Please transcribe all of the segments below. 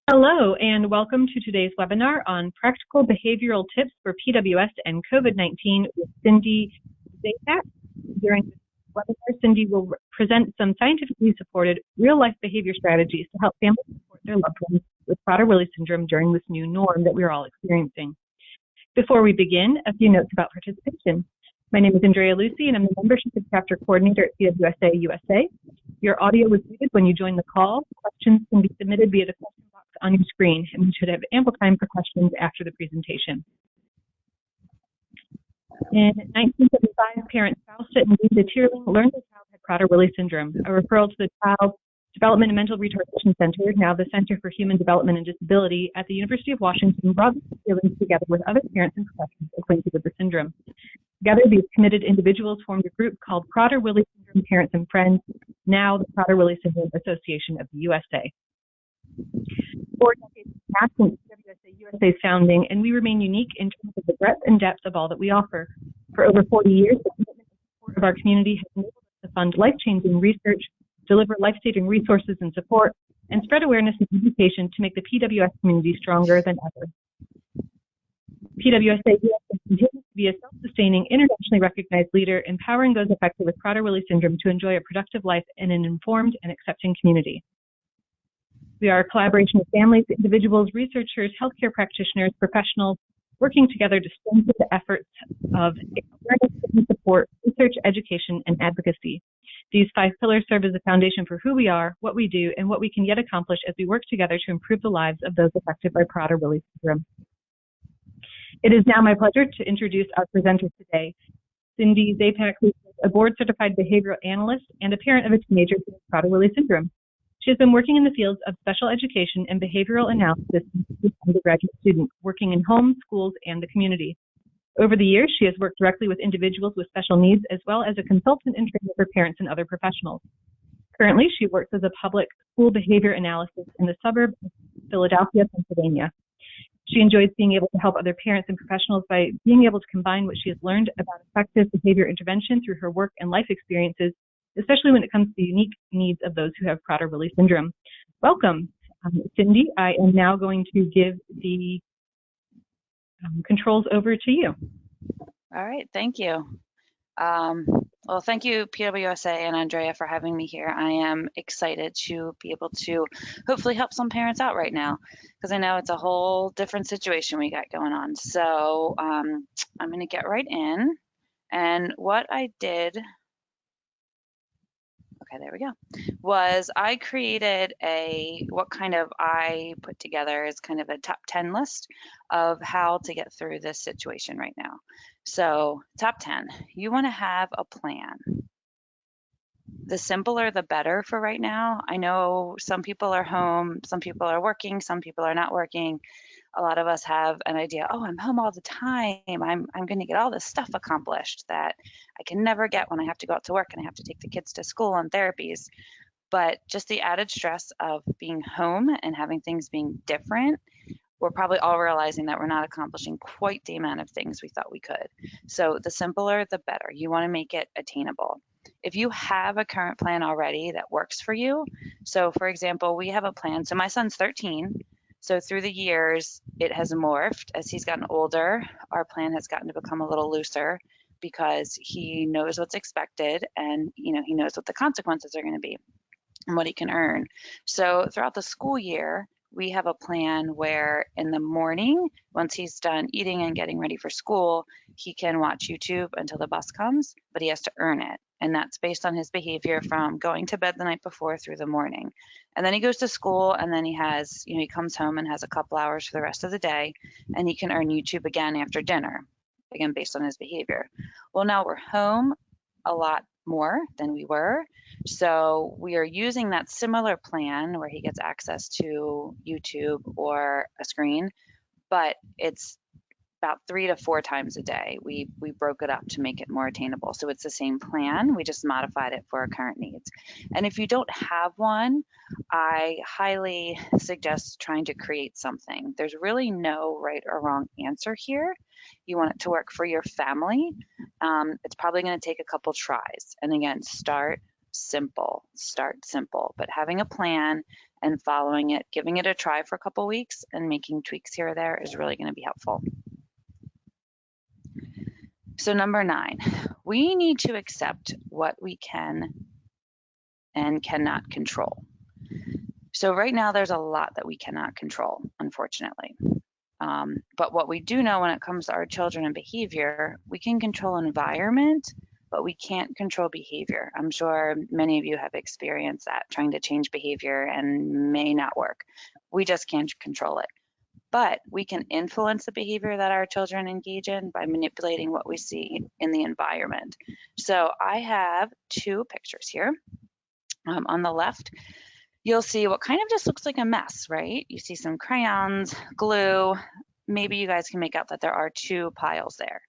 Hello, and welcome to today's webinar on practical behavioral tips for PWS and COVID-19 with Cindy Zapak. During this webinar, Cindy will present some scientifically supported real-life behavior strategies to help families support their loved ones with Prader-Willi syndrome during this new norm that we're all experiencing. Before we begin, a few notes about participation. My name is Andrea Lucy, and I'm the Membership and Chapter Coordinator at PWS USA. Your audio was muted when you joined the call. Questions can be submitted via the question box on your screen, and we should have ample time for questions after the presentation. In 1975, parents Fausta and Lisa Tierling learned their child had Prader-Willi syndrome. A referral to the Child Development and Mental Retardation Center, now the Center for Human Development and Disability at the University of Washington, brought the Tierlings together with other parents and professionals acquainted with the syndrome. Together, these committed individuals formed a group called Prader-Willi Syndrome Parents and Friends, now the Prader-Willi Syndrome Association of the USA. 4 decades have passed since PWS USA's founding, and we remain unique in terms of the breadth and depth of all that we offer. For over 40 years, the commitment and support of our community has enabled us to fund life-changing research, deliver life-saving resources and support, and spread awareness and education to make the PWS community stronger than ever. PWS USA continues to be a self-sustaining, internationally recognized leader, empowering those affected with Prader-Willi syndrome to enjoy a productive life in an informed and accepting community. We are a collaboration of families, individuals, researchers, healthcare practitioners, professionals, working together to strengthen the efforts of awareness and support, research, education, and advocacy. These 5 pillars serve as a foundation for who we are, what we do, and what we can yet accomplish as we work together to improve the lives of those affected by Prader-Willi syndrome. It is now my pleasure to introduce our presenter today, Cindy Zapak, who is a board-certified behavioral analyst and a parent of a teenager with Prader-Willi syndrome. She has been working in the fields of special education and behavioral analysis with undergraduate students, working in homes, schools, and the community. Over the years, she has worked directly with individuals with special needs, as well as a consultant and trainer for parents and other professionals. Currently, she works as a public school behavior analyst in the suburb of Philadelphia, Pennsylvania. She enjoys being able to help other parents and professionals by being able to combine what she has learned about effective behavior intervention through her work and life experiences, especially when it comes to the unique needs of those who have Prader-Willi syndrome. Welcome, Cindy. I am now going to give the controls over to you. All right, thank you. Well, thank you, PWSA and Andrea, for having me here. I am excited to be able to hopefully help some parents out right now, because I know it's a whole different situation we got going on. So I'm going to get right in. And what I did, okay, there we go, was I created I put together is kind of a top 10 list of how to get through this situation right now. So top 10, you want to have a plan. The simpler, the better for right now. I know some people are home, some people are working, some people are not working. A lot of us have an idea, oh, I'm home all the time. I'm going to get all this stuff accomplished that I can never get when I have to go out to work and I have to take the kids to school and therapies. But just the added stress of being home and having things being different, we're probably all realizing that we're not accomplishing quite the amount of things we thought we could. So the simpler, the better. You want to make it attainable. If you have a current plan already that works for you, so for example, we have a plan. So my son's 13. So through the years, it has morphed. As he's gotten older, our plan has gotten to become a little looser because he knows what's expected and he knows what the consequences are going to be and what he can earn. So throughout the school year, we have a plan where in the morning, once he's done eating and getting ready for school, he can watch YouTube until the bus comes, but he has to earn it. And that's based on his behavior from going to bed the night before through the morning. And then he goes to school, and then he comes home and has a couple hours for the rest of the day, and he can earn YouTube again after dinner, again, based on his behavior. Well, now we're home a lot more than we were. So we are using that similar plan where he gets access to YouTube or a screen, but it's about 3 to 4 times a day. We broke it up to make it more attainable. So it's the same plan, we just modified it for our current needs. And if you don't have one, I highly suggest trying to create something. There's really no right or wrong answer here. You want it to work for your family. It's probably going to take a couple tries. And again, start simple, but having a plan and following it, giving it a try for a couple weeks and making tweaks here or there is really going to be helpful. So number 9, we need to accept what we can and cannot control. So right now there's a lot that we cannot control, unfortunately. But what we do know when it comes to our children and behavior, we can control environment, but we can't control behavior. I'm sure many of you have experienced that, trying to change behavior and may not work. We just can't control it. But we can influence the behavior that our children engage in by manipulating what we see in the environment. So I have 2 pictures here. On the left, you'll see what kind of just looks like a mess, right? You see some crayons, glue. Maybe you guys can make out that there are 2 piles there.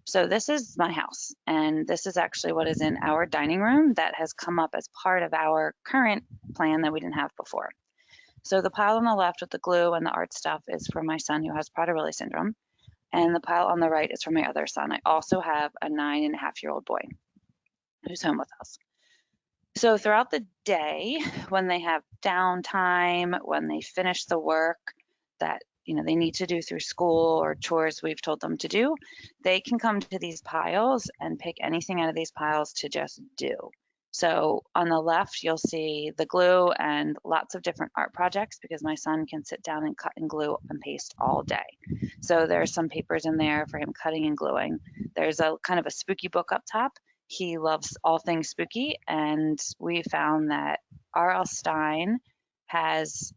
So this is my house, and this is actually what is in our dining room that has come up as part of our current plan that we didn't have before. So the pile on the left with the glue and the art stuff is for my son who has Prader-Willi syndrome, and the pile on the right is for my other son. I also have a 9.5-year-old boy who's home with us. So throughout the day, when they have downtime, when they finish the work that they need to do through school or chores we've told them to do, they can come to these piles and pick anything out of these piles to just do. So on the left, you'll see the glue and lots of different art projects because my son can sit down and cut and glue and paste all day. So there's some papers in there for him cutting and gluing. There's a kind of a spooky book up top. He loves all things spooky, and we found that R.L. Stine has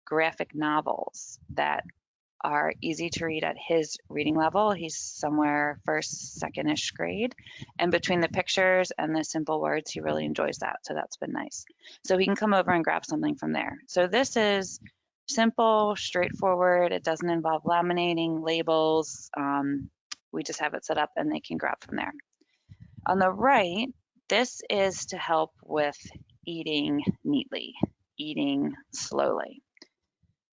graphic novels that are easy to read at his reading level. He's somewhere first, second-ish grade. And between the pictures and the simple words, he really enjoys that. So that's been nice. So he can come over and grab something from there. So this is simple, straightforward. It doesn't involve laminating, labels. We just have it set up and they can grab from there. On the right, this is to help with eating neatly, eating slowly.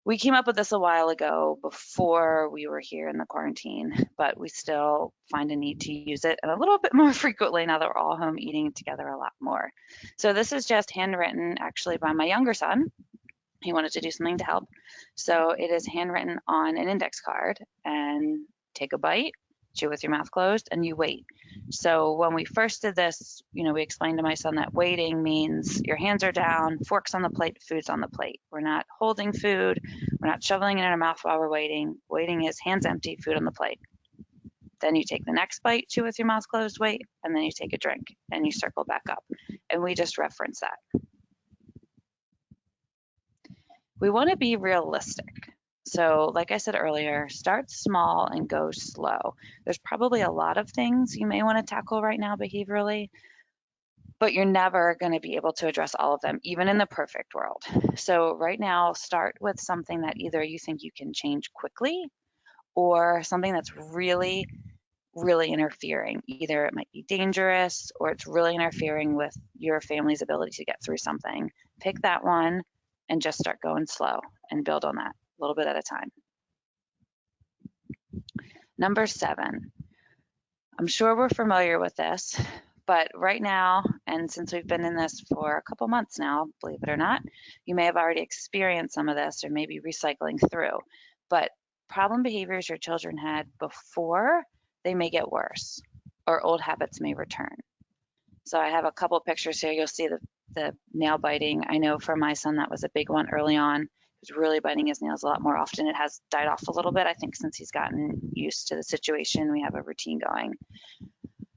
We came up with this a while ago before we were here in the quarantine, but we still find a need to use it and a little bit more frequently now that we're all home eating together a lot more. So this is just handwritten actually by my younger son. He wanted to do something to help. So it is handwritten on an index card, and take a bite, chew with your mouth closed, and you wait. So when we first did this, we explained to my son that waiting means your hands are down, forks on the plate, food's on the plate. We're not holding food. We're not shoveling it in our mouth while we're waiting. Waiting is hands empty, food on the plate. Then you take the next bite, chew with your mouth closed, wait, and then you take a drink and you circle back up. And we just reference that. We want to be realistic. So like I said earlier, start small and go slow. There's probably a lot of things you may want to tackle right now behaviorally, but you're never going to be able to address all of them, even in the perfect world. So right now, start with something that either you think you can change quickly or something that's really, really interfering. Either it might be dangerous or it's really interfering with your family's ability to get through something. Pick that one and just start going slow and build on that a little bit at a time. Number 7, I'm sure we're familiar with this, but right now, and since we've been in this for a couple months now, believe it or not, you may have already experienced some of this or maybe recycling through, but problem behaviors your children had before, they may get worse, or old habits may return. So I have a couple pictures here. You'll see the nail biting. I know for my son that was a big one early on. He was really biting his nails a lot more often. It has died off a little bit, I think, since he's gotten used to the situation. We have a routine going.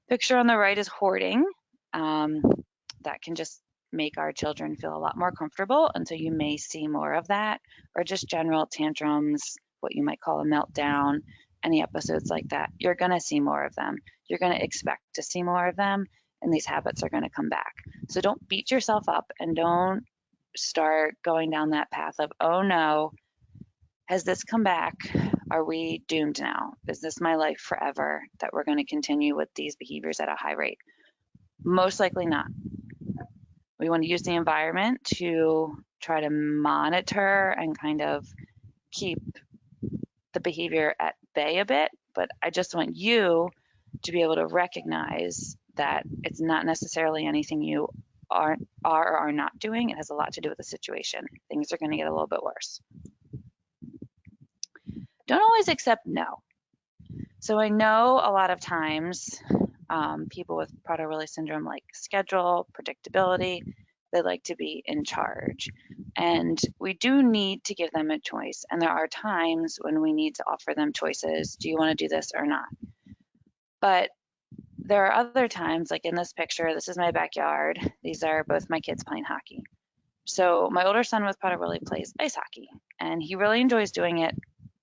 Picture on the right is hoarding. That can just make our children feel a lot more comfortable, and so you may see more of that, or just general tantrums, what you might call a meltdown, any episodes like that. You're going to see more of them. You're going to expect to see more of them, and these habits are going to come back. So don't beat yourself up and don't start going down that path of, oh no, has this come back? Are we doomed now? Is this my life forever that we're going to continue with these behaviors at a high rate? Most likely not. We want to use the environment to try to monitor and kind of keep the behavior at bay a bit, but I just want you to be able to recognize that it's not necessarily anything you are or are not doing. It has a lot to do with the situation. Things are going to get a little bit worse. Don't always accept no. So I know a lot of times people with Prader-Willi syndrome like schedule, predictability. They like to be in charge. And we do need to give them a choice. And there are times when we need to offer them choices. Do you want to do this or not? But there are other times, like in this picture, this is my backyard. These are both my kids playing hockey. So my older son with Prader-Willi plays ice hockey, and he really enjoys doing it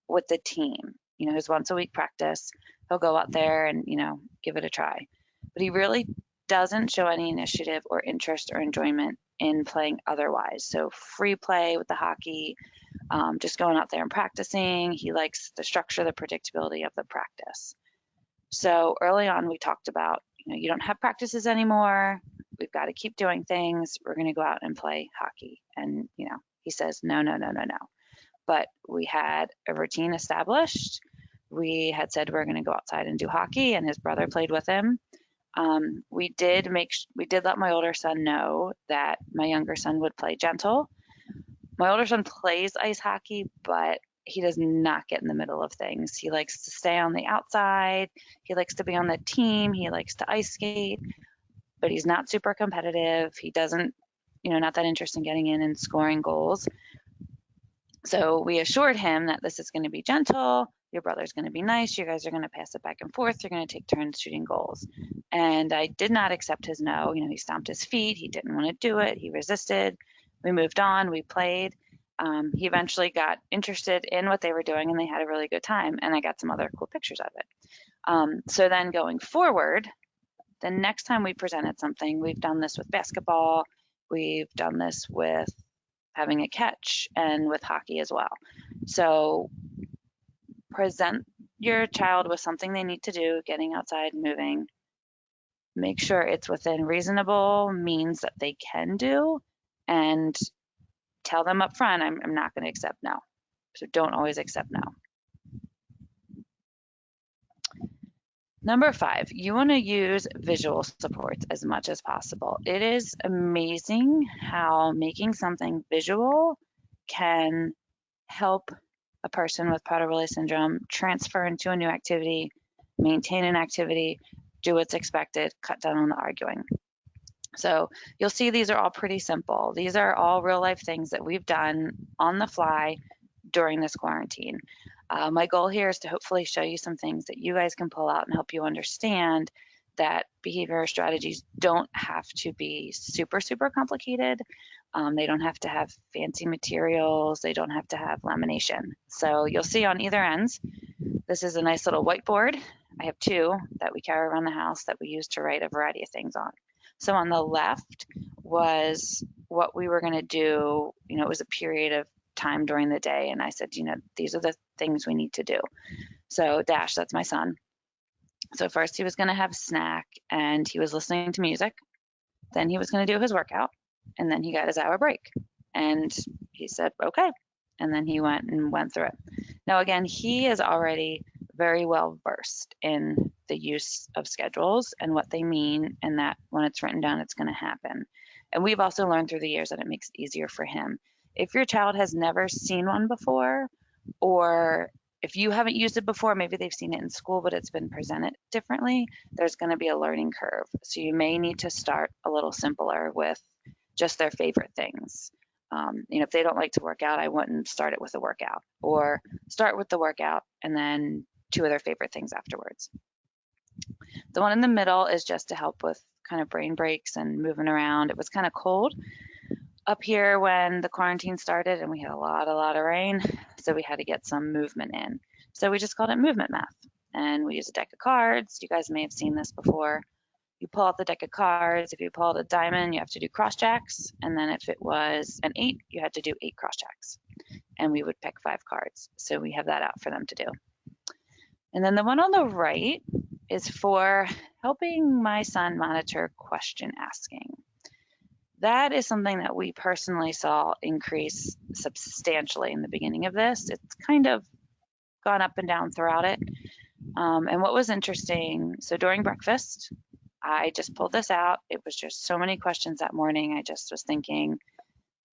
with the team. You know, his once a week practice, he'll go out there and, you know, give it a try. But he really doesn't show any initiative or interest or enjoyment in playing otherwise. So free play with the hockey, just going out there and practicing. He likes the structure, the predictability of the practice. So early on, we talked about, you know, you don't have practices anymore. We've got to keep doing things. We're going to go out and play hockey. And, you know, he says, no, no, no, no, no. But we had a routine established. We had said we're going to go outside and do hockey, and his brother played with him. We did let my older son know that my younger son would play gentle. My older son plays ice hockey, but he does not get in the middle of things. He likes to stay on the outside. He likes to be on the team. He likes to ice skate, but he's not super competitive. He doesn't, you know, not that interested in getting in and scoring goals. So we assured him that this is going to be gentle. Your brother's going to be nice. You guys are going to pass it back and forth. You're going to take turns shooting goals. And I did not accept his no. You know, he stomped his feet. He didn't want to do it. He resisted. We moved on. We played. He eventually got interested in what they were doing, and they had a really good time. And I got some other cool pictures of it. So then going forward, the next time we presented something, we've done this with basketball. We've done this with having a catch and with hockey as well. So present your child with something they need to do, getting outside, moving. Make sure it's within reasonable means that they can do, and tell them up front, I'm not going to accept no. So don't always accept no. Number 5, you want to use visual supports as much as possible. It is amazing how making something visual can help a person with Prader-Willi syndrome transfer into a new activity, maintain an activity, do what's expected, cut down on the arguing. So you'll see these are all pretty simple. These are all real life things that we've done on the fly during this quarantine. My goal here is to hopefully show you some things that you guys can pull out and help you understand that behavior strategies don't have to be super, super complicated. They don't have to have fancy materials. They don't have to have lamination. So you'll see on either ends, this is a nice little whiteboard. I have 2 that we carry around the house that we use to write a variety of things on. So on the left was what we were going to do. You know, it was a period of time during the day. And I said, you know, these are the things we need to do. So Dash, that's my son. So first he was going to have a snack and he was listening to music. Then he was going to do his workout, and then he got his hour break. And he said, okay. And then he went through it. Now, again, he is already very well versed in the use of schedules and what they mean, and that when it's written down, it's going to happen. And we've also learned through the years that it makes it easier for him. If your child has never seen one before, or if you haven't used it before, maybe they've seen it in school, but it's been presented differently, there's going to be a learning curve. So you may need to start a little simpler with just their favorite things. You know, if they don't like to work out, I wouldn't start it with a workout, or start with the workout and then 2 of their favorite things afterwards. The one in the middle is just to help with kind of brain breaks and moving around. It was kind of cold up here when the quarantine started, and we had a lot of rain, so we had to get some movement in. So we just called it movement math, and we use a deck of cards. You guys may have seen this before. You pull out the deck of cards. If you pull out a diamond, you have to do cross jacks, and then if it was an 8, you had to do 8 cross jacks, and we would pick 5 cards. So we have that out for them to do. And then the one on the right is for helping my son monitor question asking. That is something that we personally saw increase substantially in the beginning of this. It's kind of gone up and down throughout it. And what was interesting, so during breakfast, I just pulled this out. It was just so many questions that morning. I just was thinking,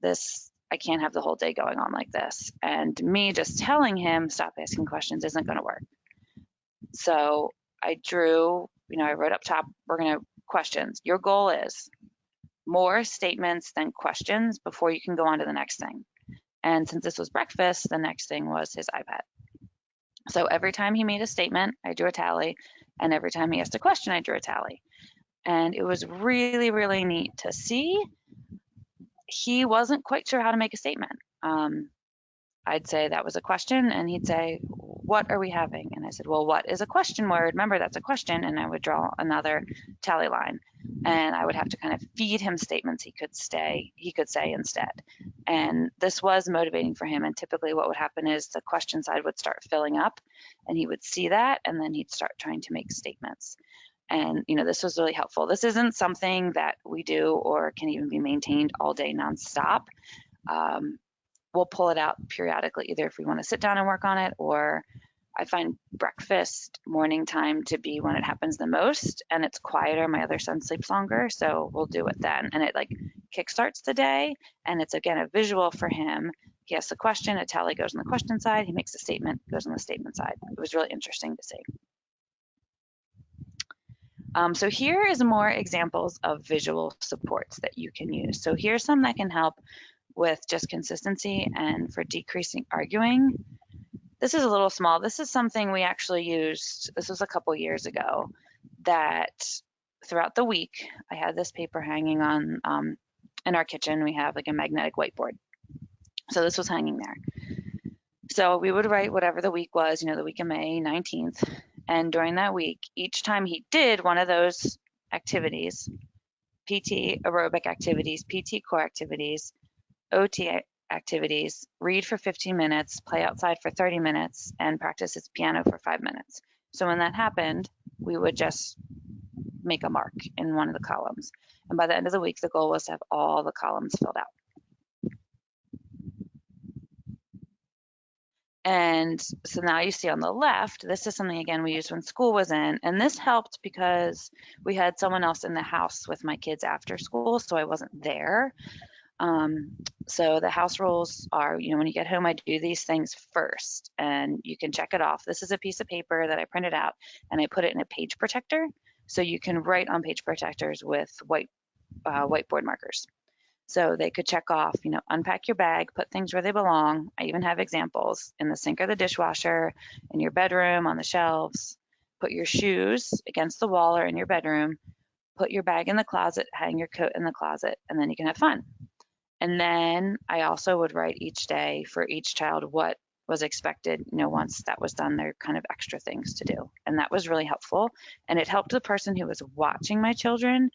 I can't have the whole day going on like this. And me just telling him, stop asking questions isn't going to work. So I I wrote up top, questions. Your goal is more statements than questions before you can go on to the next thing. And since this was breakfast, the next thing was his iPad. So every time he made a statement, I drew a tally. And every time he asked a question, I drew a tally. And it was really, really neat to see. He wasn't quite sure how to make a statement. I'd say that was a question, and he'd say, what are we having? And I said, well, what is a question word? Remember, that's a question. And I would draw another tally line, and I would have to kind of feed him statements he could say instead. And this was motivating for him. And typically what would happen is the question side would start filling up, and he would see that, and then he'd start trying to make statements. And, this was really helpful. This isn't something that we do or can even be maintained all day nonstop. We'll pull it out periodically, either if we want to sit down and work on it, or I find breakfast morning time to be when it happens the most, and it's quieter. My other son sleeps longer, so we'll do it then. And it kickstarts the day, and it's again a visual for him. He asks a question, a tally goes on the question side, he makes a statement, goes on the statement side. It was really interesting to see. So here is more examples of visual supports that you can use. So here's some that can help with just consistency and for decreasing arguing. This is a little small. This is something we actually used, this was a couple years ago, that throughout the week, I had this paper hanging on, in our kitchen, we have a magnetic whiteboard. So this was hanging there. So we would write whatever the week was, the week of May 19th. And during that week, each time he did one of those activities, PT aerobic activities, PT core activities, OT activities, read for 15 minutes, play outside for 30 minutes, and practice his piano for 5 minutes. So when that happened, we would just make a mark in one of the columns. And by the end of the week, the goal was to have all the columns filled out. And so now you see on the left, this is something, again, we used when school was in. And this helped because we had someone else in the house with my kids after school, so I wasn't there. So the house rules are, when you get home, I do these things first, and you can check it off. This is a piece of paper that I printed out, and I put it in a page protector. So you can write on page protectors with whiteboard markers. So they could check off, unpack your bag, put things where they belong. I even have examples in the sink or the dishwasher, in your bedroom, on the shelves. Put your shoes against the wall or in your bedroom. Put your bag in the closet, hang your coat in the closet, and then you can have fun. And then I also would write each day for each child what was expected, once that was done, there are kind of extra things to do. And that was really helpful. And it helped the person who was watching my children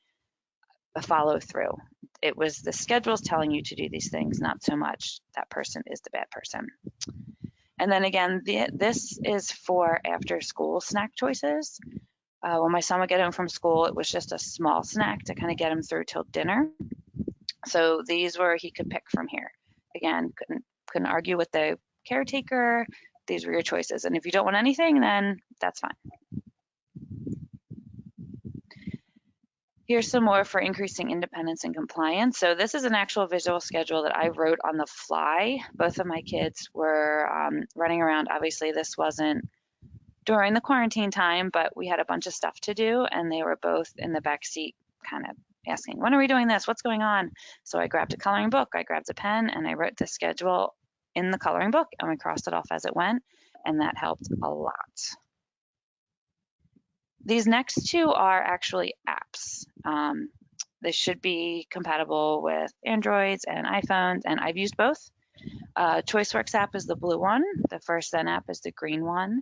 follow through. It was the schedules telling you to do these things, not so much that person is the bad person. And then again, this is for after school snack choices. When my son would get home from school, it was just a small snack to kind of get him through till dinner. So these were, he could pick from here. Again, couldn't argue with the caretaker. These were your choices. And if you don't want anything, then that's fine. Here's some more for increasing independence and compliance. So this is an actual visual schedule that I wrote on the fly. Both of my kids were running around. Obviously, this wasn't during the quarantine time, but we had a bunch of stuff to do, and they were both in the back seat kind of asking, when are we doing this? What's going on? So I grabbed a coloring book, I grabbed a pen, and I wrote the schedule in the coloring book, and we crossed it off as it went, and that helped a lot. These next two are actually apps. They should be compatible with Androids and iPhones, and I've used both. ChoiceWorks app is the blue one. The First Zen app is the green one.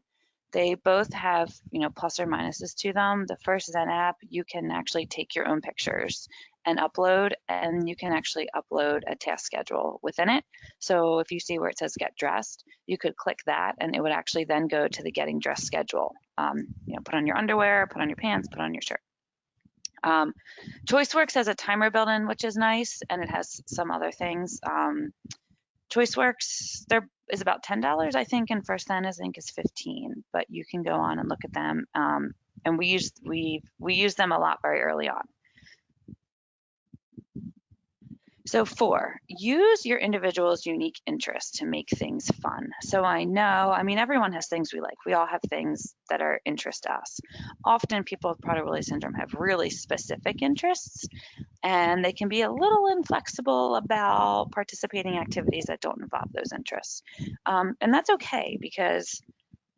They both have, plus or minuses to them. The First Zen app, you can actually take your own pictures and upload, and you can actually upload a task schedule within it. So if you see where it says get dressed, you could click that, and it would actually then go to the getting dressed schedule. Put on your underwear, put on your pants, put on your shirt. ChoiceWorks has a timer built in, which is nice, and it has some other things. ChoiceWorks, there is about $10, I think, and First Zen, I think, is $15, but you can go on and look at them. and we use them a lot very early on. So 4, use your individual's unique interests to make things fun. So I mean, everyone has things we like. We all have things that are interest to us. Often people with Prader-Willi syndrome have really specific interests, and they can be a little inflexible about participating in activities that don't involve those interests. And that's okay, because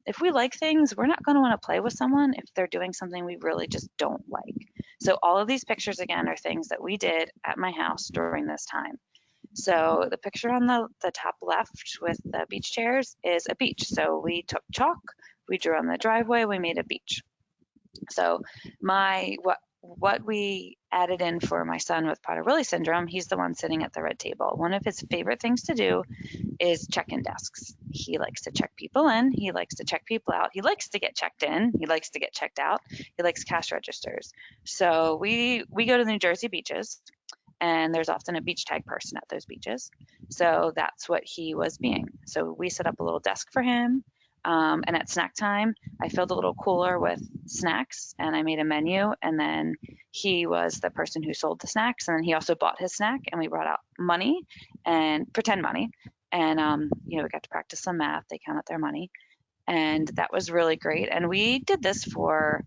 if we like things, we're not going to want to play with someone if they're doing something we really just don't like. So all of these pictures, again, are things that we did at my house during this time. So the picture on the top left with the beach chairs is a beach. So we took chalk, we drew on the driveway, we made a beach. So what we added in for my son with Prader-Willi syndrome, he's the one sitting at the red table. One of his favorite things to do is check-in desks. He likes to check people in. He likes to check people out. He likes to get checked in. He likes to get checked out. He likes cash registers. So we go to the New Jersey beaches, and there's often a beach tag person at those beaches. So that's what he was being. So we set up a little desk for him. And at snack time, I filled a little cooler with snacks, and I made a menu, and then he was the person who sold the snacks, and then he also bought his snack, and we brought out money and pretend money, and we got to practice some math. They counted their money, and that was really great. And we did this for,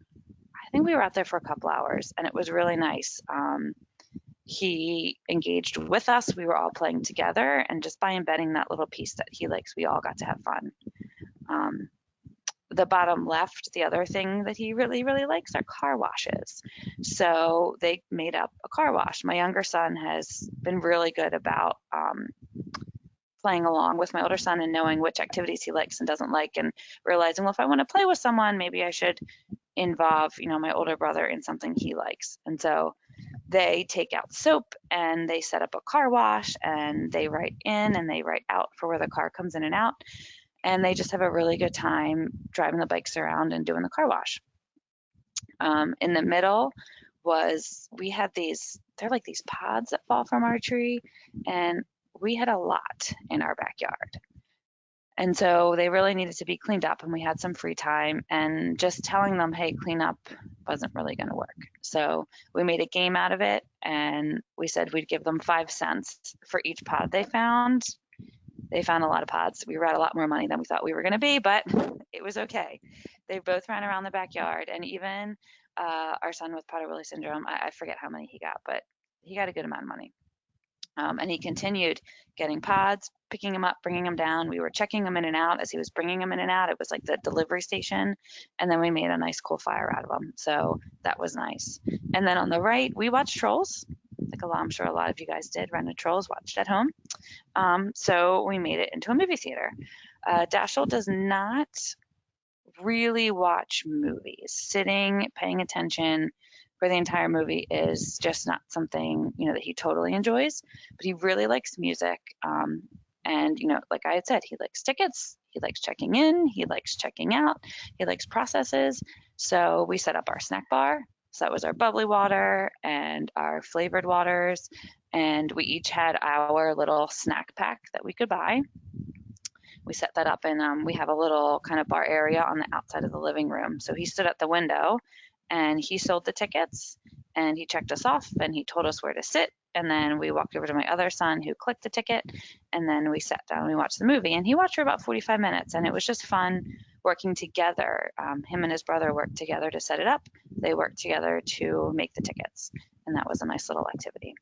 I think we were out there for a couple hours, and it was really nice. He engaged with us. We were all playing together, and just by embedding that little piece that he likes, we all got to have fun. The bottom left, the other thing that he really, really likes are car washes. So they made up a car wash. My younger son has been really good about playing along with my older son and knowing which activities he likes and doesn't like, and realizing, well, if I want to play with someone, maybe I should involve, my older brother in something he likes. And so they take out soap and they set up a car wash, and they write in and they write out for where the car comes in and out. And they just have a really good time driving the bikes around and doing the car wash. In the middle we had they're like these pods that fall from our tree, and we had a lot in our backyard. And so they really needed to be cleaned up, and we had some free time, and just telling them, hey, clean up, wasn't really going to work. So we made a game out of it, and we said we'd give them 5 cents for each pod they found. They found a lot of pods. We were at a lot more money than we thought we were going to be, but it was okay. They both ran around the backyard, and even our son with Prader-Willi syndrome, I forget how many he got, but he got a good amount of money. And he continued getting pods, picking them up, bringing them down. We were checking them in and out as he was bringing them in and out. It was like the delivery station. And then we made a nice cool fire out of them. So that was nice. And then on the right, we watched Trolls. Like I'm sure a lot of you guys did, rented Trolls, watched at home. So we made it into a movie theater. Dashiell does not really watch movies. Sitting, paying attention for the entire movie is just not something, that he totally enjoys, but he really likes music. And, like I had said, he likes tickets, he likes checking in, he likes checking out, he likes processes. So we set up our snack bar. So that was our bubbly water and our flavored waters. And we each had our little snack pack that we could buy. We set that up, and we have a little kind of bar area on the outside of the living room. So he stood at the window, and he sold the tickets, and he checked us off, and he told us where to sit. And then we walked over to my other son, who clicked the ticket, and then we sat down and we watched the movie. And he watched for about 45 minutes, and it was just fun working together. Him and his brother worked together to set it up. They worked together to make the tickets, and that was a nice little activity.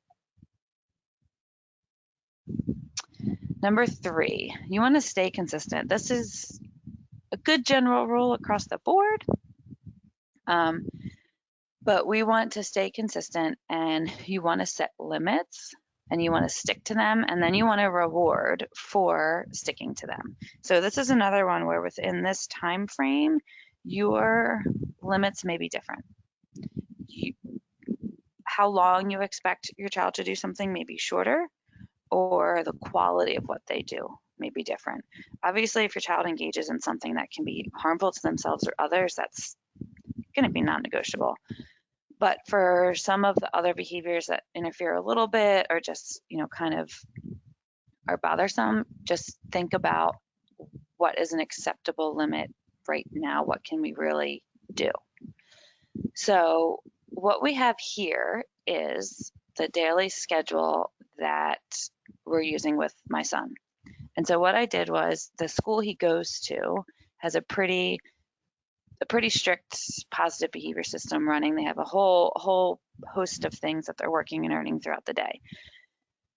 Number 3, you want to stay consistent. This is a good general rule across the board, but we want to stay consistent, and you want to set limits, and you want to stick to them, and then you want to reward for sticking to them. So this is another one where within this time frame, your limits may be different. How long you expect your child to do something may be shorter, or the quality of what they do may be different. Obviously, if your child engages in something that can be harmful to themselves or others, that's going to be non-negotiable. But for some of the other behaviors that interfere a little bit, or just, kind of are bothersome, just think about what is an acceptable limit right now. What can we really do? So what we have here is the daily schedule that we're using with my son. And so what I did was, the school he goes to has a pretty strict positive behavior system running. They have a whole host of things that they're working and earning throughout the day.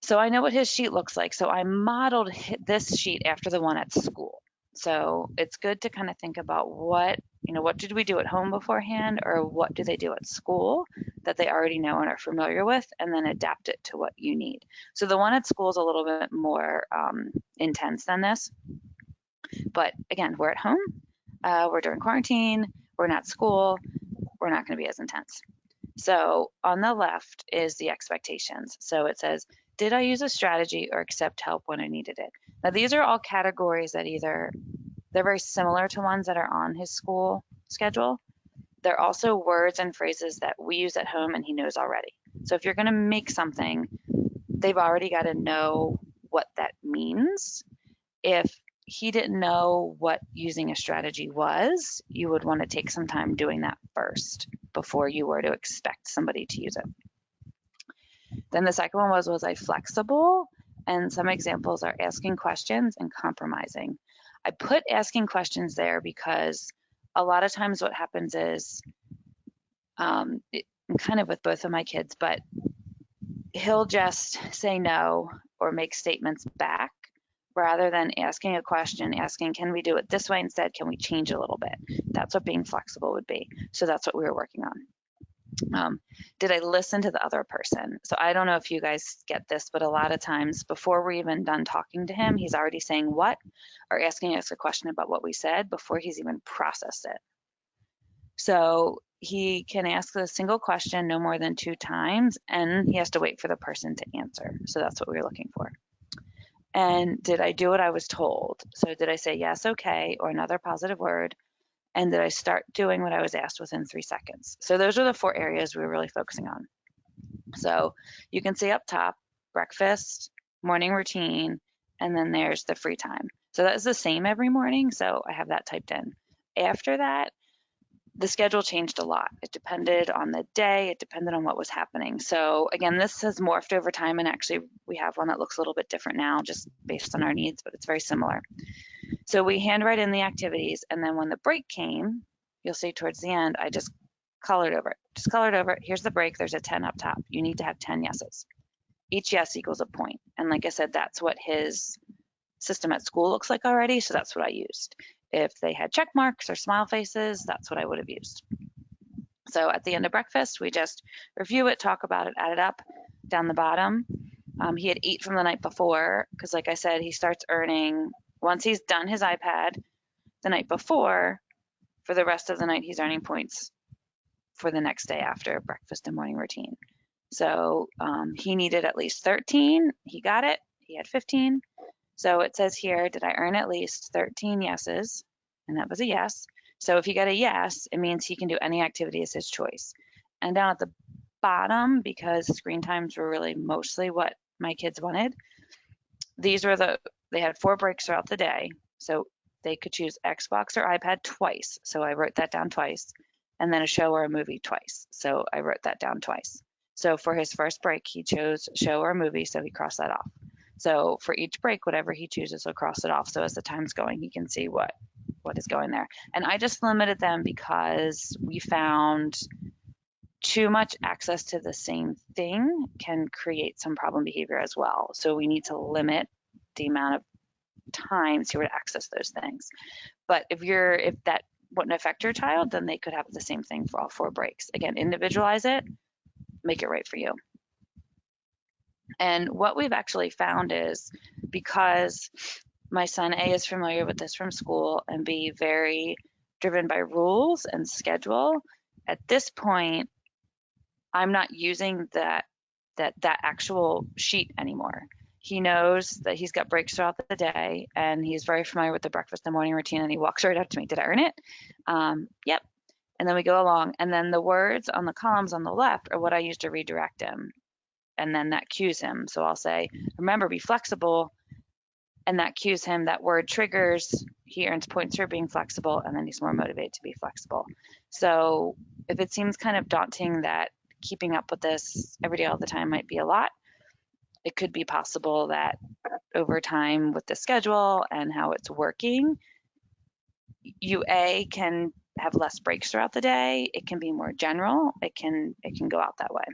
So I know what his sheet looks like. So I modeled this sheet after the one at school. So it's good to kind of think about what did we do at home beforehand, or what do they do at school that they already know and are familiar with, and then adapt it to what you need. So the one at school is a little bit more intense than this. But again, we're at home, we're during quarantine, we're not at school, we're not going to be as intense. So on the left is the expectations. So it says, did I use a strategy or accept help when I needed it? Now, these are all categories that either they're very similar to ones that are on his school schedule. They're also words and phrases that we use at home and he knows already. So if you're going to make something, they've already got to know what that means. If he didn't know what using a strategy was, you would want to take some time doing that first before you were to expect somebody to use it. Then the second one was I flexible? And some examples are asking questions and compromising. I put asking questions there because a lot of times what happens is, kind of with both of my kids, but he'll just say no or make statements back rather than asking a question, asking, can we do it this way instead? Can we change a little bit? That's what being flexible would be. So that's what we were working on. Did I listen to the other person? So I don't know if you guys get this, but a lot of times before we're even done talking to him, he's already saying what, or asking us a question about what we said before he's even processed it. So he can ask a single question no more than 2 times, and he has to wait for the person to answer. So that's what we were looking for. And did I do what I was told? So did I say yes, okay, or another positive word? And did I start doing what I was asked within 3 seconds? So those are the 4 areas we were really focusing on. So you can see up top, breakfast, morning routine, and then there's the free time. So that's the same every morning. So I have that typed in. After that, the schedule changed a lot. It depended on the day. It depended on what was happening. So again, this has morphed over time, and actually we have one that looks a little bit different now just based on our needs, but it's very similar. So we handwrite in the activities, and then when the break came, you'll see towards the end, I just colored over it. Just colored over it. Here's the break. There's a 10 up top. You need to have 10 yeses. Each yes equals a point. And like I said, that's what his system at school looks like already, so that's what I used. If they had check marks or smile faces, that's what I would have used. So at the end of breakfast, we just review it, talk about it, add it up. Down the bottom, he had 8 from the night before, because like I said, he starts earning, once he's done his iPad the night before, for the rest of the night, he's earning points for the next day after breakfast and morning routine. So he needed at least 13. He got it. He had 15. So it says here, did I earn at least 13 yeses? And that was a yes. So if you get a yes, it means he can do any activity as his choice. And down at the bottom, because screen times were really mostly what my kids wanted, these were they had 4 breaks throughout the day. So they could choose Xbox or iPad twice. So I wrote that down twice. And then a show or a movie twice. So I wrote that down twice. So for his first break, he chose show or movie, so he crossed that off. So for each break, whatever he chooses, he'll cross it off. So as the time's going, he can see what is going there. And I just limited them because we found too much access to the same thing can create some problem behavior as well. So we need to limit the amount of times he would access those things. But if that wouldn't affect your child, then they could have the same thing for all 4 breaks. Again, individualize it, make it right for you. And what we've actually found is, because my son A is familiar with this from school, and B very driven by rules and schedule, at this point, I'm not using that actual sheet anymore. He knows that he's got breaks throughout the day, and he's very familiar with the breakfast and morning routine, and he walks right up to me. Did I earn it? Yep. And then we go along, and then the words on the columns on the left are what I use to redirect him. And then that cues him. So I'll say, remember, be flexible. And that cues him. That word triggers. He earns points for being flexible, and then he's more motivated to be flexible. So if it seems kind of daunting that keeping up with this every day all the time might be a lot, it could be possible that over time with the schedule and how it's working, you can have less breaks throughout the day. It can be more general. It can go out that way.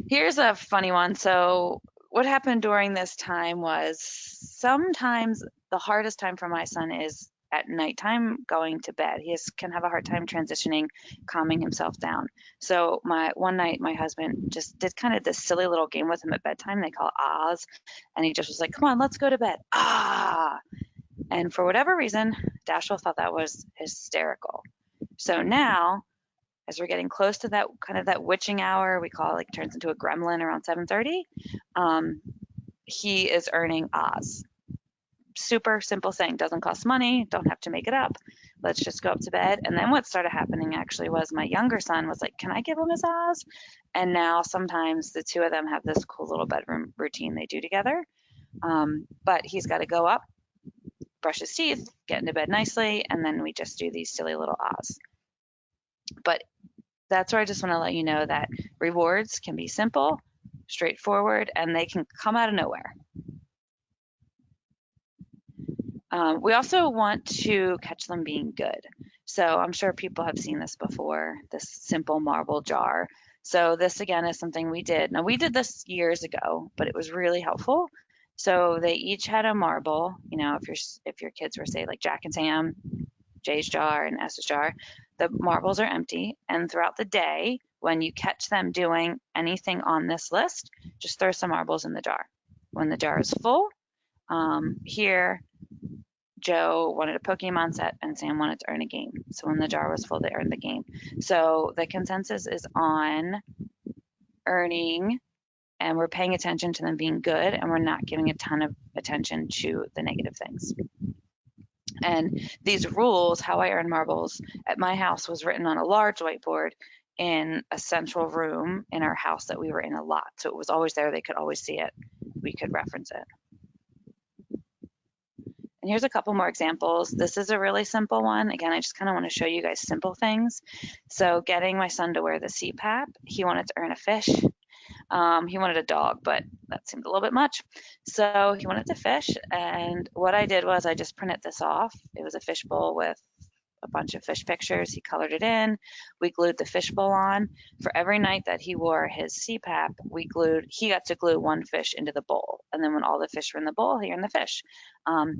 Here's a funny one. So what happened during this time was sometimes the hardest time for my son is at nighttime going to bed. Can have a hard time transitioning, calming himself down. So one night my husband just did kind of this silly little game with him at bedtime. They call it ahs. And he just was like, come on, let's go to bed. Ah. And for whatever reason, Dashwell thought that was hysterical. So now, as we're getting close to that kind of that witching hour, we call it, like, turns into a gremlin around 7:30, he is earning ahs. Super simple thing, doesn't cost money, don't have to make it up. Let's just go up to bed. And then what started happening actually was my younger son was like, can I give him his ahs? And now sometimes the two of them have this cool little bedroom routine they do together. But he's got to go up, brush his teeth, get into bed nicely, and then we just do these silly little ahs. But that's where I just want to let you know that rewards can be simple, straightforward, and they can come out of nowhere. We also want to catch them being good. So I'm sure people have seen this before, this simple marble jar. So this again is something we did. Now we did this years ago, but it was really helpful. So they each had a marble. You know, if your kids were, say, like Jack and Sam, Jay's jar and S's jar, the marbles are empty. And throughout the day, when you catch them doing anything on this list, just throw some marbles in the jar. When the jar is full, here Joe wanted a Pokemon set and Sam wanted to earn a game. So when the jar was full, they earned the game. So the consensus is on earning, and we're paying attention to them being good, and we're not giving a ton of attention to the negative things. And these rules, how I earn marbles at my house, was written on a large whiteboard in a central room in our house that we were in a lot. So it was always there. They could always see it. We could reference it. And here's a couple more examples. This is a really simple one. Again, I just kind of want to show you guys simple things. So getting my son to wear the CPAP, he wanted to earn a fish. He wanted a dog, but that seemed a little bit much. So he wanted to fish, and what I did was I just printed this off. It was a fishbowl with a bunch of fish pictures. He colored it in. We glued the fishbowl on. For every night that he wore his CPAP, he got to glue one fish into the bowl. And then when all the fish were in the bowl, he earned the fish.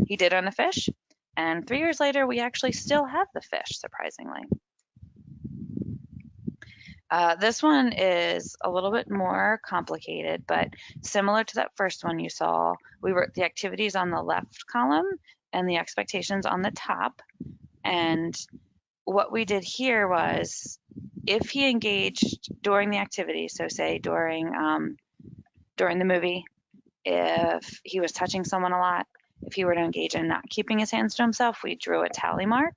He did earn the fish, and 3 years later, we actually still have the fish, surprisingly. This one is a little bit more complicated, but similar to that first one you saw, we wrote the activities on the left column and the expectations on the top. And what we did here was, if he engaged during the activity, so say during the movie, if he was touching someone a lot, if he were to engage in not keeping his hands to himself, we drew a tally mark.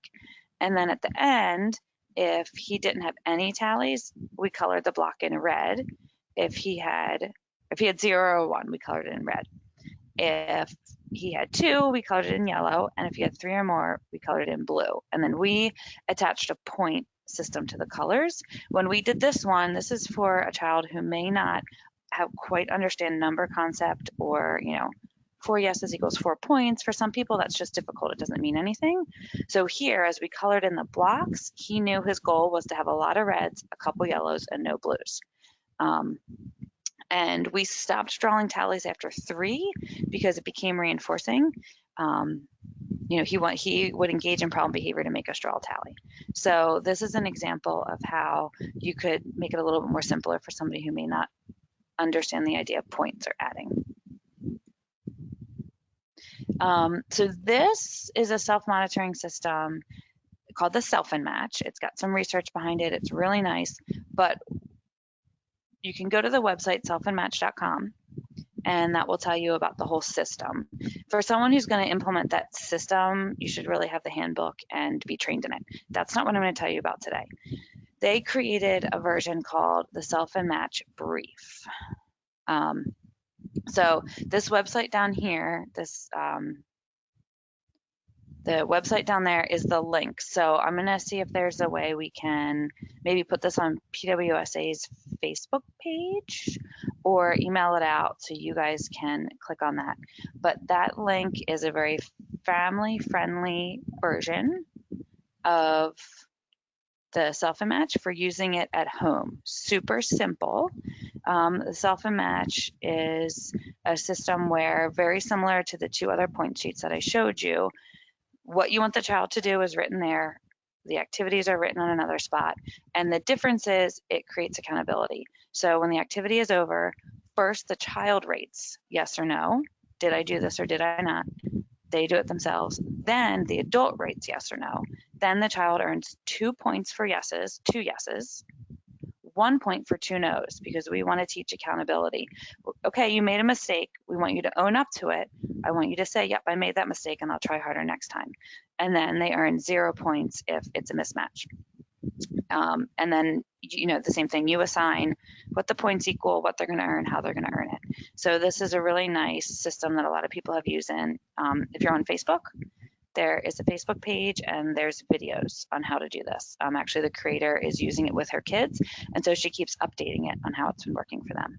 And then at the end, if he didn't have any tallies, we colored the block in red. If he had 0 or 1, we colored it in red. If he had 2, we colored it in yellow. And if he had 3 or more, we colored it in blue. And then we attached a point system to the colors. When we did this one, this is for a child who may not have quite understand number concept, or, 4 yeses equals 4 points. For some people, that's just difficult. It doesn't mean anything. So here, as we colored in the blocks, he knew his goal was to have a lot of reds, a couple yellows, and no blues. And we stopped drawing tallies after 3 because it became reinforcing. He would engage in problem behavior to make us draw a tally. So this is an example of how you could make it a little bit more simpler for somebody who may not understand the idea of points or adding. So this is a self-monitoring system called the Self and Match. It's got some research behind it. It's really nice, but you can go to the website selfandmatch.com, and that will tell you about the whole system. For someone who's going to implement that system, you should really have the handbook and be trained in it. That's not what I'm going to tell you about today. They created a version called the Self and Match Brief. So this website down here, The website down there is the link. So I'm going to see if there's a way we can maybe put this on PWSA's Facebook page or email it out so you guys can click on that. But that link is a very family-friendly version of the self-and-match for using it at home. Super simple. The self-and-match is a system where, very similar to the 2 other point sheets that I showed you, what you want the child to do is written there. The activities are written on another spot. And the difference is it creates accountability. So when the activity is over, first the child rates yes or no. Did I do this or did I not? They do it themselves. Then the adult rates yes or no. Then the child earns 2 points for yeses, 2 yeses, 1 point for 2 no's, because we want to teach accountability. Okay, you made a mistake. We want you to own up to it. I want you to say, yep, I made that mistake and I'll try harder next time. And then they earn 0 points if it's a mismatch. And then, the same thing, you assign what the points equal, what they're going to earn, how they're going to earn it. So this is a really nice system that a lot of people have used in. If you're on Facebook, there is a Facebook page and there's videos on how to do this. Actually, the creator is using it with her kids, and so she keeps updating it on how it's been working for them.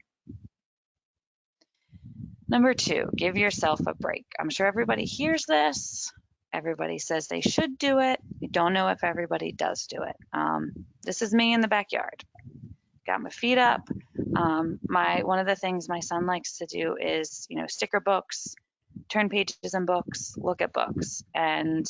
Number 2, give yourself a break. I'm sure everybody hears this. Everybody says they should do it. We don't know if everybody does do it. This is me in the backyard. Got my feet up. One of the things my son likes to do is, sticker books, turn pages in books, look at books. And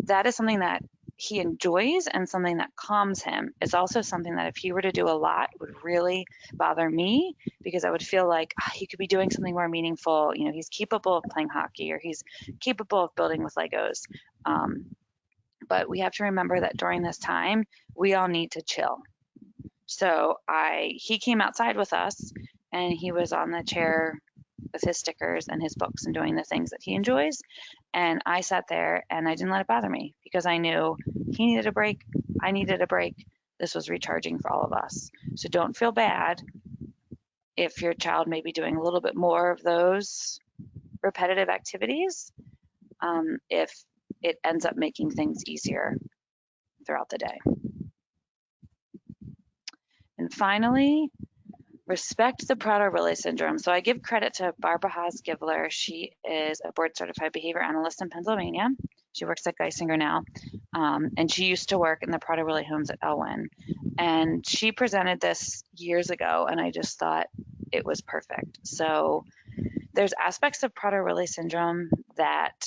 that is something that he enjoys and something that calms him. It's also something that if he were to do a lot would really bother me, because I would feel like he could be doing something more meaningful. He's capable of playing hockey or he's capable of building with Legos. But we have to remember that during this time, we all need to chill. So he came outside with us and he was on the chair with his stickers and his books and doing the things that he enjoys. And I sat there and I didn't let it bother me, because I knew he needed a break. I needed a break. This was recharging for all of us. So don't feel bad if your child may be doing a little bit more of those repetitive activities, if it ends up making things easier throughout the day. And finally, respect the Prader-Willi syndrome. So I give credit to Barbara Haas-Givler. She is a board-certified behavior analyst in Pennsylvania. She works at Geisinger now, and she used to work in the Prader-Willi homes at Elwyn. And she presented this years ago, and I just thought it was perfect. So there's aspects of Prader-Willi syndrome that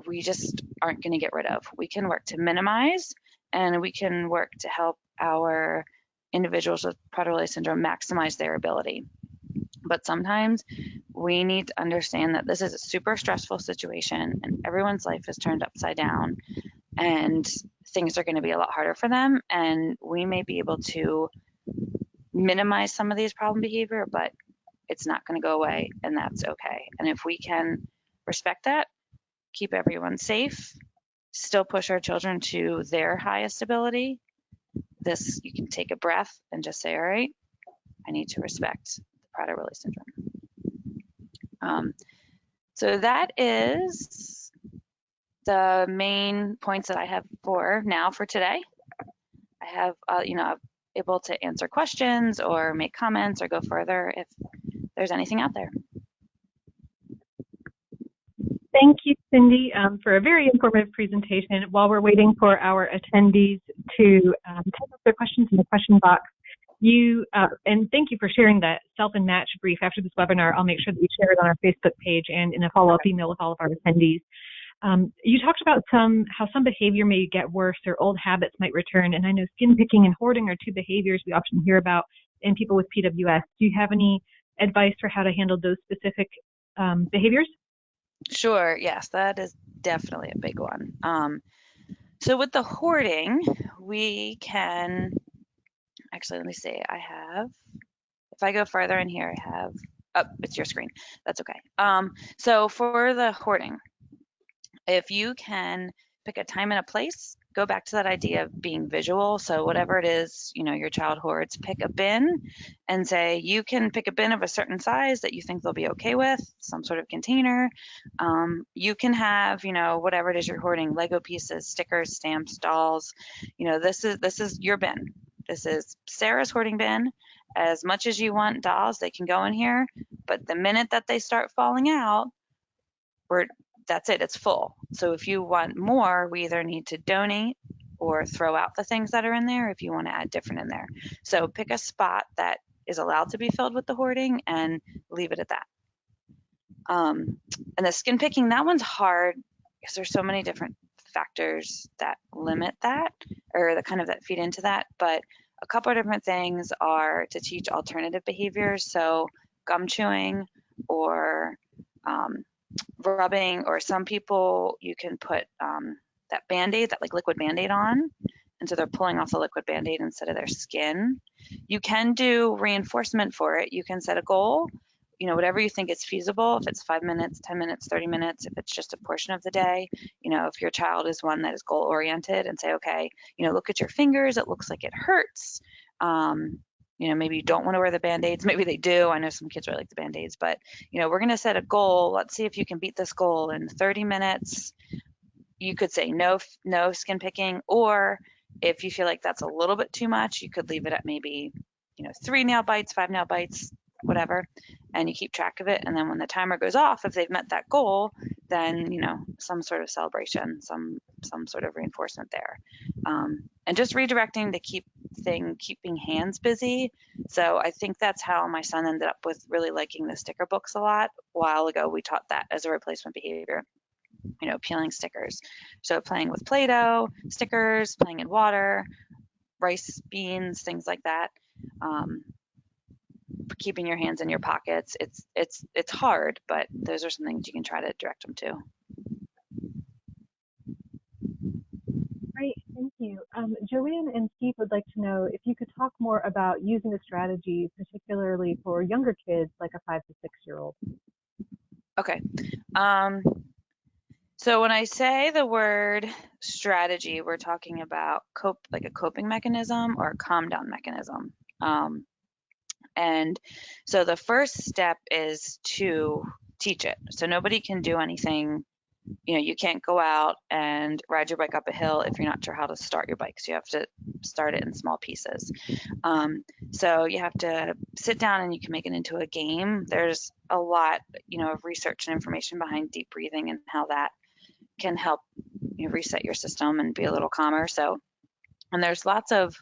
we just aren't going to get rid of. We can work to minimize, and we can work to help our individuals with Prader-Willi syndrome maximize their ability. But sometimes we need to understand that this is a super stressful situation and everyone's life is turned upside down and things are going to be a lot harder for them. And we may be able to minimize some of these problem behavior, but it's not going to go away, and that's okay. And if we can respect that, keep everyone safe, still push our children to their highest ability, you can take a breath and just say, all right, I need to respect the Prader-Willi syndrome. So that is the main points that I have for today. I have, I'm able to answer questions or make comments or go further if there's anything out there. Thank you, Cindy, for a very informative presentation. While we're waiting for our attendees to type up their questions in the question box, and thank you for sharing that self-and-match brief after this webinar. I'll make sure that we share it on our Facebook page and in a follow-up email with all of our attendees. You talked about how some behavior may get worse or old habits might return, and I know skin picking and hoarding are 2 behaviors we often hear about in people with PWS. Do you have any advice for how to handle those specific behaviors? Sure, yes, that is definitely a big one. So with the hoarding, we can, actually, let me see, if I go further in here, I have, it's your screen, that's okay. So for the hoarding, if you can pick a time and a place. Go back to that idea of being visual. So whatever it is, your child hoards, pick a bin and say you can pick a bin of a certain size that you think they'll be okay with, some sort of container. You can have, whatever it is you're hoarding, Lego pieces, stickers, stamps, dolls. This is your bin. This is Sarah's hoarding bin. As much as you want dolls, they can go in here. But the minute that they start falling out, that's it, it's full. So if you want more, we either need to donate or throw out the things that are in there if you want to add different in there. So pick a spot that is allowed to be filled with the hoarding and leave it at that. And the skin picking, that one's hard because there's so many different factors that limit that or that feed into that. But a couple of different things are to teach alternative behaviors. So gum chewing or rubbing, or some people you can put that Band-Aid, that like liquid Band-Aid on, and so they're pulling off the liquid Band-Aid instead of their skin. You can do reinforcement for it. You can set a goal, whatever you think is feasible. If it's 5 minutes, 10 minutes, 30 minutes, if it's just a portion of the day, if your child is one that is goal oriented, and say, okay, look at your fingers, it looks like it hurts. Maybe you don't want to wear the Band-Aids. Maybe they do. I know some kids really like the Band-Aids, but, we're going to set a goal. Let's see if you can beat this goal in 30 minutes. You could say no skin picking, or if you feel like that's a little bit too much, you could leave it at maybe, 3 nail bites, 5 nail bites, whatever, and you keep track of it. And then when the timer goes off, if they've met that goal, then, some sort of celebration, some sort of reinforcement there. And just redirecting to keeping hands busy. So I think that's how my son ended up with really liking the sticker books a lot. A while ago, we taught that as a replacement behavior, peeling stickers. So playing with Play-Doh, stickers, playing in water, rice, beans, things like that. Keeping your hands in your pockets. It's hard, but those are some things you can try to direct them to. Great, thank you. Joanne and Steve would like to know if you could talk more about using the strategy, particularly for younger kids, like a 5 to 6-year-old. Okay. So when I say the word strategy, we're talking about like a coping mechanism or a calm down mechanism. And so the first step is to teach it. So nobody can do anything. You can't go out and ride your bike up a hill if you're not sure how to start your bike. So you have to start it in small pieces. So you have to sit down and you can make it into a game. There's a lot, of research and information behind deep breathing and how that can help reset your system and be a little calmer. So, and there's lots of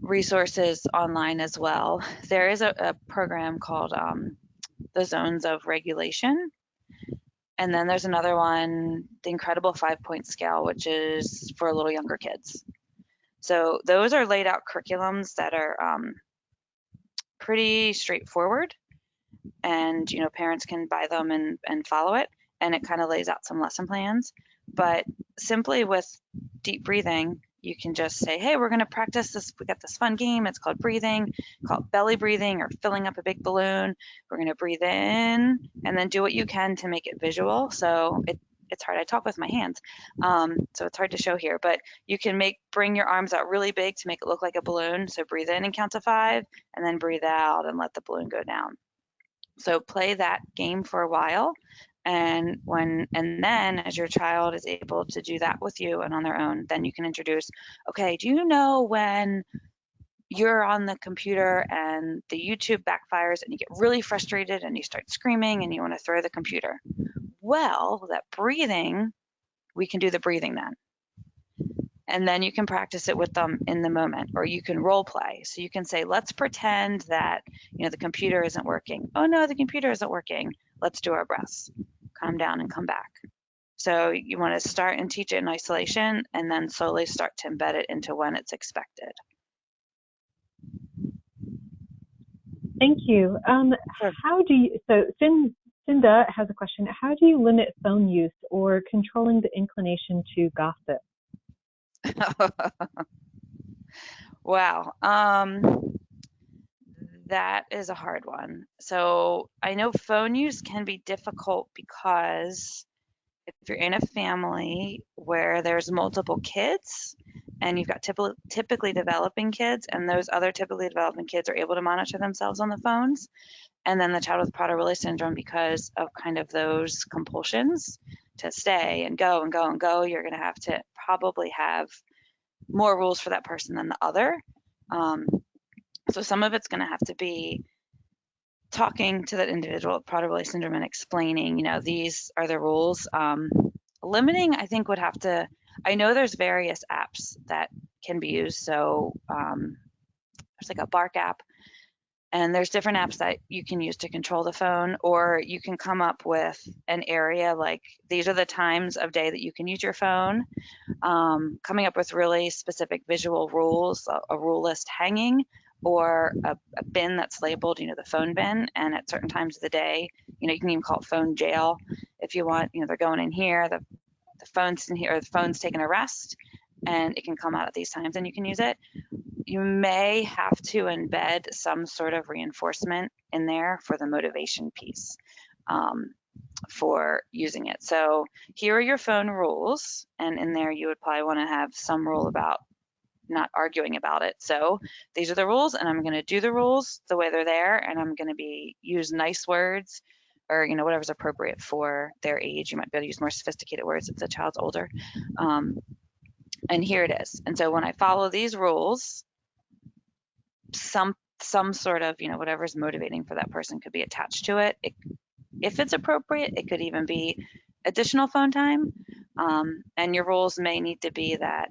resources online as well. There is a program called the Zones of Regulation. And then there's another one, the Incredible 5-Point Scale, which is for a little younger kids. So those are laid out curriculums that are pretty straightforward, and parents can buy them and follow it, and it kind of lays out some lesson plans. But simply with deep breathing, you can just say, hey, we're going to practice this. We got this fun game. It's called breathing, called belly breathing or filling up a big balloon. We're going to breathe in and then do what you can to make it visual. So it's hard. I talk with my hands, so it's hard to show here, but you can bring your arms out really big to make it look like a balloon. So breathe in and count to 5 and then breathe out and let the balloon go down. So play that game for a while. And then as your child is able to do that with you and on their own, then you can introduce, okay, do you know when you're on the computer and the YouTube backfires and you get really frustrated and you start screaming and you want to throw the computer? Well, that breathing, we can do the breathing then. And then you can practice it with them in the moment, or you can role play. So you can say, let's pretend that, the computer isn't working. Oh no, the computer isn't working. Let's do our breaths. Calm down and come back. So you want to start and teach it in isolation and then slowly start to embed it into when it's expected. Thank you. So Cinda has a question. How do you limit phone use or controlling the inclination to gossip? Wow. That is a hard one. So I know phone use can be difficult because if you're in a family where there's multiple kids and you've got typically developing kids, and those other typically developing kids are able to monitor themselves on the phones, and then the child with Prader-Willi syndrome, because of kind of those compulsions to stay and go and go and go, you're going to have to probably have more rules for that person than the other. So some of it's going to have to be talking to that individual with Prader-Willi syndrome and explaining, these are the rules. Limiting, I think, would have to, I know there's various apps that can be used. So there's like a Bark app, and there's different apps that you can use to control the phone, or you can come up with an area like these are the times of day that you can use your phone. Coming up with really specific visual rules, a rule list hanging, or a bin that's labeled, the phone bin, and at certain times of the day, you can even call it phone jail if you want. They're going in here, the phone's in here, or the phone's taking a rest, and it can come out at these times and you can use it. You may have to embed some sort of reinforcement in there for the motivation piece for using it. So here are your phone rules, and in there you would probably want to have some rule about not arguing about it. So these are the rules, and I'm going to do the rules the way they're there, and I'm going to use nice words, or whatever's appropriate for their age. You might be able to use more sophisticated words if the child's older. And here it is. And so when I follow these rules, some sort of whatever's motivating for that person could be attached to it. If it's appropriate, it could even be additional phone time. And your rules may need to be that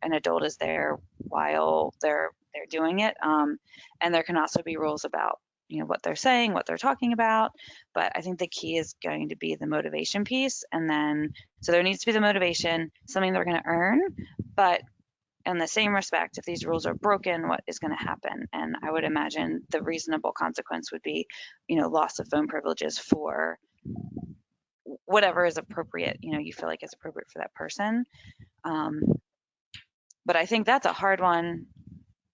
an adult is there while they're doing it. And there can also be rules about what they're saying, what they're talking about. But I think the key is going to be the motivation piece. And then so there needs to be the motivation, something they're going to earn. But in the same respect, if these rules are broken, what is going to happen? And I would imagine the reasonable consequence would be loss of phone privileges for whatever is appropriate, you feel like is appropriate for that person. But I think that's a hard one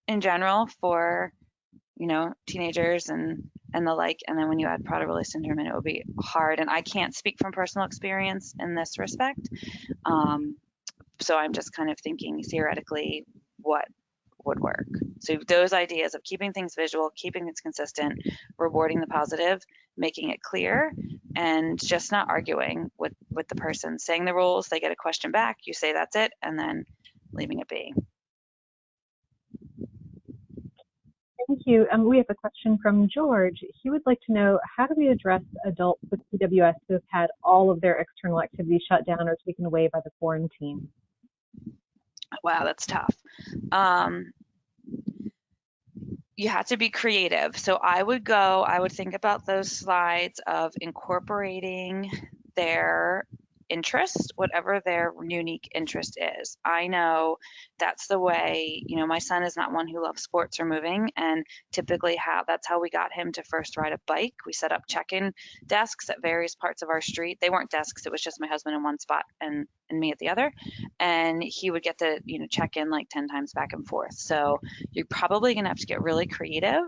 in general for, teenagers and the like. And then when you add Prader-Willi syndrome, and it would be hard. And I can't speak from personal experience in this respect. So I'm just kind of thinking theoretically what would work. So those ideas of keeping things visual, keeping things consistent, rewarding the positive, making it clear, and just not arguing with the person. Saying the rules, they get a question back, you say that's it, and then leaving it be. Thank you. We have a question from George. He would like to know, how do we address adults with PWS who have had all of their external activities shut down or taken away by the quarantine? Wow, that's tough. You have to be creative. So I would think about those slides of incorporating their interest, whatever their unique interest is. I know that's the way, my son is not one who loves sports or moving, and typically that's how we got him to first ride a bike. We set up check-in desks at various parts of our street. They weren't desks, it was just my husband in one spot and me at the other, and he would get to check in like 10 times back and forth. So you're probably gonna have to get really creative.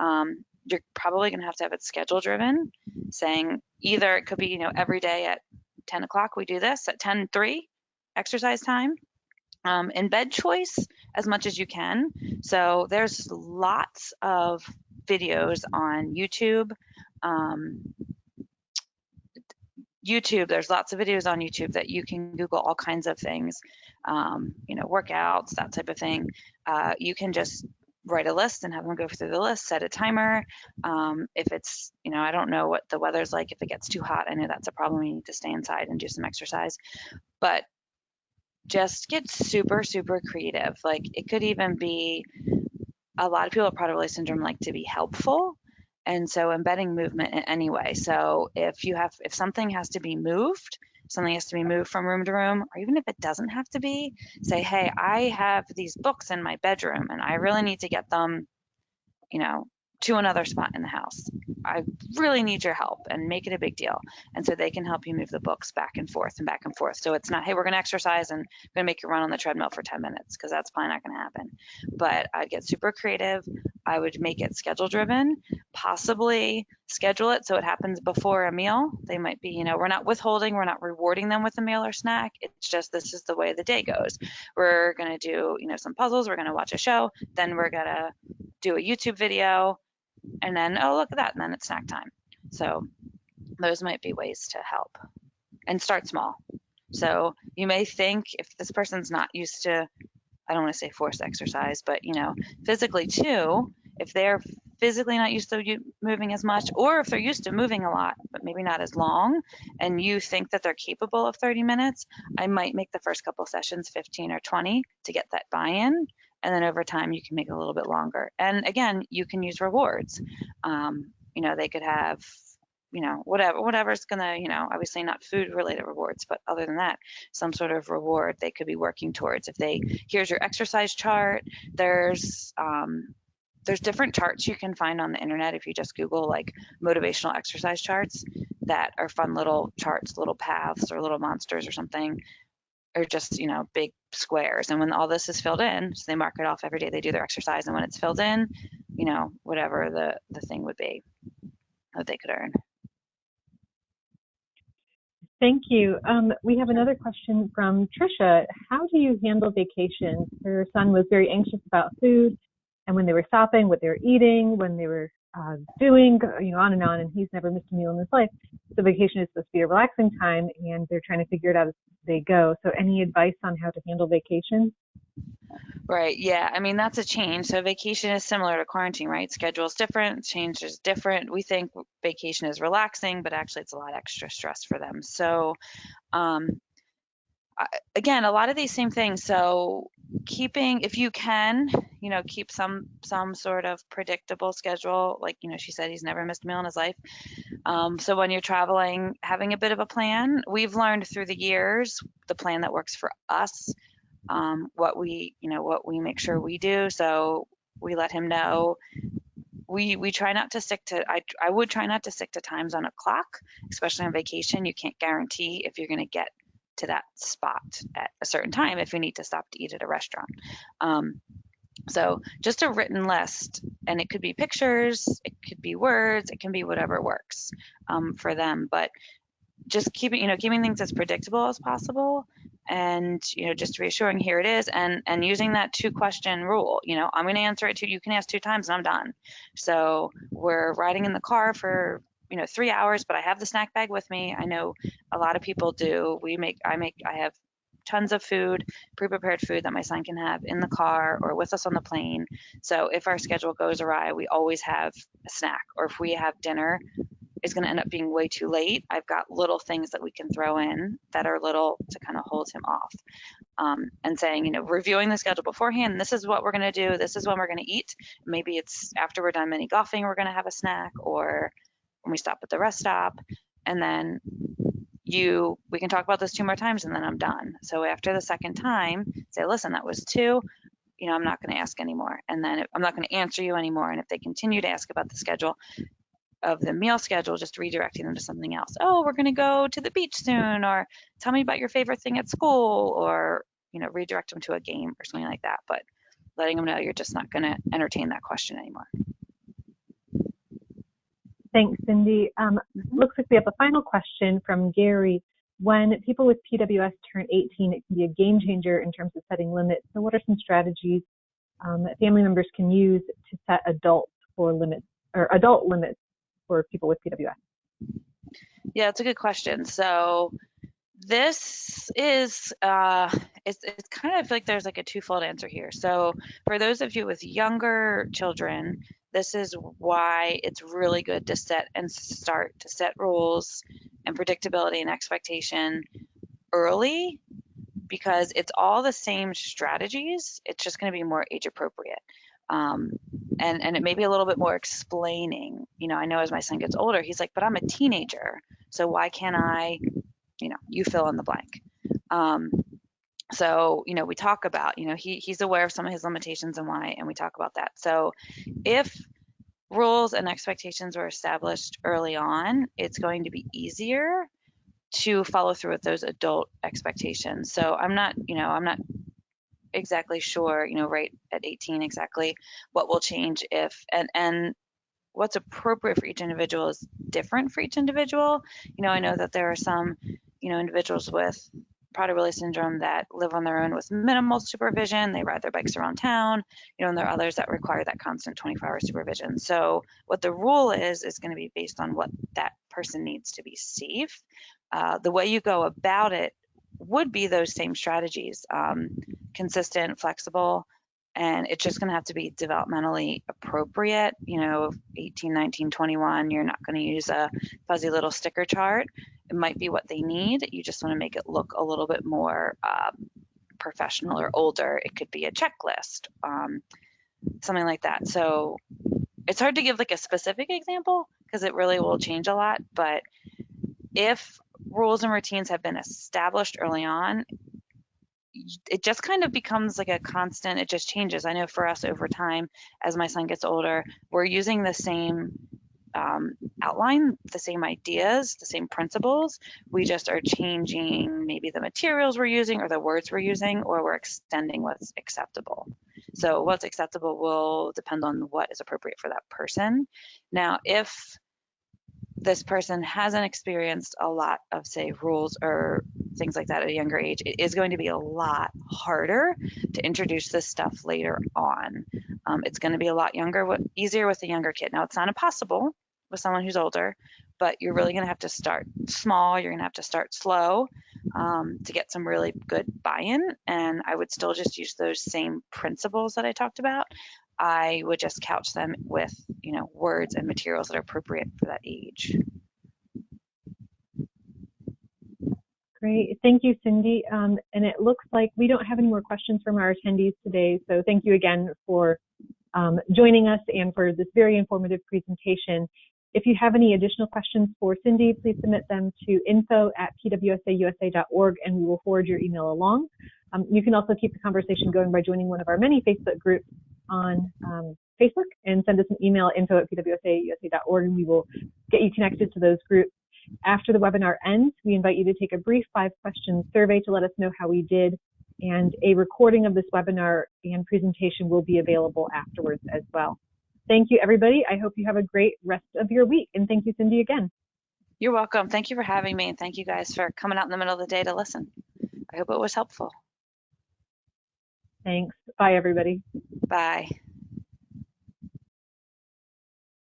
You're probably gonna have to have it schedule driven, saying either it could be every day at 10 o'clock we do this, at 10:03 exercise time. In bed choice as much as you can. So there's lots of videos on YouTube. There's lots of videos on YouTube that you can Google all kinds of things, workouts, that type of thing. You can just write a list and have them go through the list, set a timer. If it's, I don't know what the weather's like. If it gets too hot, I know that's a problem. You need to stay inside and do some exercise. But just get super, super creative. Like it could even be, a lot of people with Prader-Willi syndrome like to be helpful. And so embedding movement in any way. So if something has to be moved, something has to be moved from room to room, or even if it doesn't have to be, say, hey, I have these books in my bedroom and I really need to get them, to another spot in the house. I really need your help, and make it a big deal. And so they can help you move the books back and forth and back and forth. So it's not, hey, we're going to exercise and we're going to make you run on the treadmill for 10 minutes, because that's probably not going to happen. But I'd get super creative. I would make it schedule driven, possibly schedule it so it happens before a meal. They might be, we're not withholding, we're not rewarding them with a meal or snack. It's just, this is the way the day goes. We're going to do, some puzzles, we're going to watch a show, then we're going to do a YouTube video, and then, oh, look at that, and then it's snack time. So those might be ways to help, and start small. So you may think, if this person's not used to, I don't want to say forced exercise, but physically too, if they're physically not used to moving as much, or if they're used to moving a lot but maybe not as long, and you think that they're capable of 30 minutes, I might make the first couple sessions 15 or 20 to get that buy-in. And then over time, you can make it a little bit longer. And again, you can use rewards. They could have, whatever's gonna, obviously not food related rewards, but other than that, some sort of reward they could be working towards. Here's your exercise chart. There's different charts you can find on the internet if you just Google like motivational exercise charts, that are fun little charts, little paths or little monsters or something, or just, big squares. And when all this is filled in, so they mark it off every day they do their exercise. And when it's filled in, whatever the thing would be that they could earn. Thank you. We have another question from Trisha. How do you handle vacations? Her son was very anxious about food, and when they were stopping, what they were eating, when they were doing, on, and he's never missed a meal in his life. So vacation is supposed to be a relaxing time, and they're trying to figure it out as they go. So any advice on how to handle vacation? Right. Yeah. I mean, that's a change. So vacation is similar to quarantine, right? Schedule is different, change is different. We think vacation is relaxing, but actually it's a lot extra stress for them. So, again, a lot of these same things. So keeping, if you can, keep some sort of predictable schedule. Like, she said he's never missed a meal in his life. So when you're traveling, having a bit of a plan. We've learned through the years the plan that works for us, what we make sure we do. So we let him know. We try not to stick to, I would try not to stick to times on a clock, especially on vacation. You can't guarantee if you're going to get to that spot at a certain time if you need to stop to eat at a restaurant. So just a written list, and it could be pictures, it could be words, it can be whatever works for them. But just keeping things as predictable as possible, and just reassuring, here it is, and using that 2-question rule. I'm going to answer it you can ask 2 times and I'm done. So we're riding in the car for 3 hours, but I have the snack bag with me. I know a lot of people do. I have tons of food, pre-prepared food that my son can have in the car or with us on the plane. So if our schedule goes awry, we always have a snack. Or if we have dinner is going to end up being way too late, I've got little things that we can throw in that are little to kind of hold him off. And saying, reviewing the schedule beforehand, this is what we're going to do, this is when we're going to eat. Maybe it's after we're done mini golfing, we're going to have a snack, or when we stop at the rest stop. And then we can talk about this 2 more times and then I'm done. So after the second time, say, listen, that was 2. I'm not going to ask anymore. And then I'm not going to answer you anymore. And if they continue to ask about the schedule of the meal schedule, just redirecting them to something else. Oh, we're going to go to the beach soon, or tell me about your favorite thing at school, or, redirect them to a game or something like that. But letting them know you're just not going to entertain that question anymore. Thanks, Cindy. Looks like we have a final question from Gary. When people with PWS turn 18, it can be a game changer in terms of setting limits. So what are some strategies that family members can use to set adult limits for people with PWS? Yeah, it's a good question. So this is, it's kind of like there's like a twofold answer here. So for those of you with younger children, this is why it's really good to set rules and predictability and expectation early, because it's all the same strategies. It's just going to be more age appropriate. And it may be a little bit more explaining. I know as my son gets older, he's like, but I'm a teenager, so why can't I, you fill in the blank. So, we talk about, he's aware of some of his limitations and why, and we talk about that. So if rules and expectations were established early on, it's going to be easier to follow through with those adult expectations. So I'm not exactly sure, right at 18 exactly what will change if, and what's appropriate for each individual is different for each individual. I know that there are some, individuals with Prader-Willi syndrome that live on their own with minimal supervision. They ride their bikes around town, and there are others that require that constant 24-hour supervision. So what the rule is going to be based on what that person needs to be safe. The way you go about it would be those same strategies, consistent, flexible, and it's just going to have to be developmentally appropriate. 18, 19, 21, you're not going to use a fuzzy little sticker chart. It might be what they need. You just want to make it look a little bit more professional or older. It could be a checklist, something like that. So it's hard to give like a specific example because it really will change a lot. But if rules and routines have been established early on, it just kind of becomes like a constant. It just changes. I know for us over time, as my son gets older, we're using the same outline, the same ideas, the same principles. We just are changing maybe the materials we're using or the words we're using, or we're extending what's acceptable. So what's acceptable will depend on what is appropriate for that person. Now, if this person hasn't experienced a lot of, say, rules or things like that at a younger age, it is going to be a lot harder to introduce this stuff later on. It's going to be a lot easier with a younger kid. Now, it's not impossible with someone who's older, but you're really going to have to start small. You're going to have to start slow to get some really good buy-in. And I would still just use those same principles that I talked about. I would just couch them with, words and materials that are appropriate for that age. Great. Thank you, Cindy. And it looks like we don't have any more questions from our attendees today. So thank you again for joining us and for this very informative presentation. If you have any additional questions for Cindy, please submit them to info@pwsausa.org and we will forward your email along. You can also keep the conversation going by joining one of our many Facebook groups on Facebook and send us an email, info@pwsausa.org, and we will get you connected to those groups. After the webinar ends, we invite you to take a brief 5-question survey to let us know how we did, and a recording of this webinar and presentation will be available afterwards as well. Thank you, everybody. I hope you have a great rest of your week, and thank you, Cindy, again. You're welcome. Thank you for having me, and thank you guys for coming out in the middle of the day to listen. I hope it was helpful. Thanks. Bye, everybody. Bye.